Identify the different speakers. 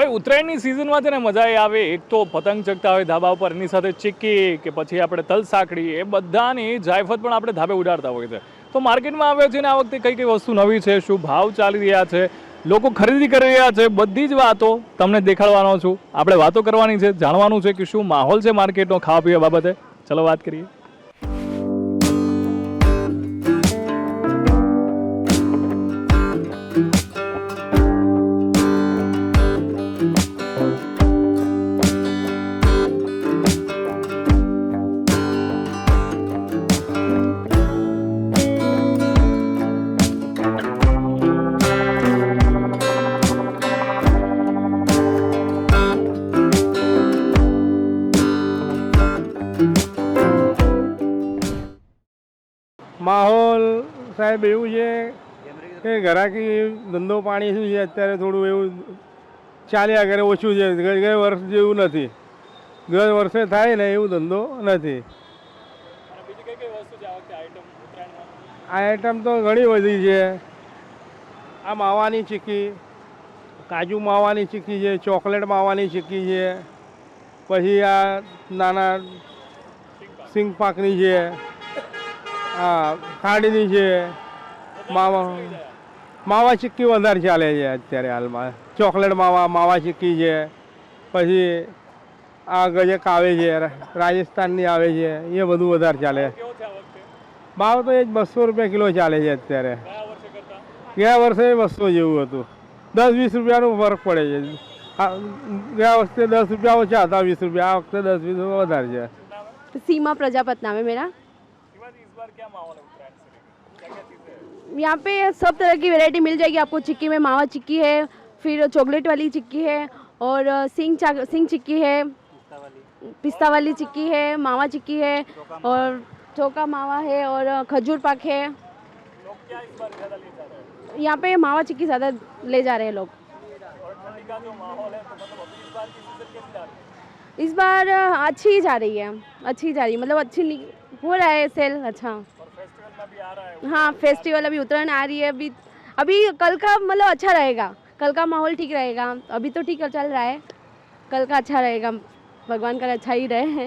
Speaker 1: ભાઈ ઉત્તરાયણની સિઝનમાં છે ને મજા એ આવે, એક તો પતંગ ચગતા હોય ધાબા ઉપર, એની સાથે ચીક્કી કે પછી આપણે તલ સાંકળી, એ બધાની જાયફત પણ આપણે ધાબે ઉડાડતા હોય છે. તો માર્કેટમાં આવ્યો છે ને આ વખતે કઈ કઈ વસ્તુ નવી છે, શું ભાવ ચાલી રહ્યા છે, લોકો ખરીદી કરી રહ્યા છે, બધી જ વાતો તમને દેખાડવાનો છું. આપણે વાતો કરવાની છે, જાણવાનું છે કે શું માહોલ છે માર્કેટનો ખાવા પીવા બાબતે. ચલો વાત કરીએ.
Speaker 2: માહોલ સાહેબ એવું છે કે ઘરાકી ધંધો પાણી શું છે અત્યારે થોડું એવું ચાલ્યા કરે, ઓછું છે. ગયા વર્ષ જેવું નથી, ગયા વર્ષે થાય ને એવું ધંધો નથી. આ આઈટમ તો ઘણી બધી છે. આ માવાની ચીક્કી, કાજુ માવાની ચીક્કી છે, ચોકલેટ માવાની ચીક્કી છે, પછી આ નાના સિંગ પાકની છે, હા ખાંડની છે. માવા ચીક્કી વધારે ચાલે છે અત્યારે હાલમાં. ચોકલેટ માવા ચીક્કી છે, પછી આ ગજક આવે છે, રાજસ્થાનની આવે છે, એ બધું વધારે ચાલે. ભાવ તો એ જ 200 રૂપિયા કિલો ચાલે છે અત્યારે. ગયા વર્ષે 200 જેવું હતું. 10-20 રૂપિયાનો ફરક પડે છે. ગયા વખતે 10 રૂપિયા ઓછા હતા, 20 રૂપિયા. આ વખતે 10-20 વધારે છે.
Speaker 3: सीमा प्रजापत नाम है मेरा। यहाँ पे सब तरह की वैरायटी मिल जाएगी आपको। चिक्की में मावा चिक्की है, फिर चॉकलेट वाली चिक्की है, और सिंग चिक्की है, पिस्ता वाली चिक्की है, मावा चिक्की है, और चौका मावा है, और खजूर पाक है। यहाँ पे मावा चिक्की ज़्यादा ले जा रहे हैं लोग। इस बार अच्छी जा रही है, अच्छी जा रही है, मतलब अच्छी हो रहा है सेल अच्छा। हाँ फेस्टिवल अभी उत्तरायण आ रही है, अभी कल का मतलब अच्छा रहेगा, कल का माहौल ठीक रहेगा। अभी तो ठीक चल रहा है, कल का अच्छा रहेगा, भगवान का अच्छा ही रहे।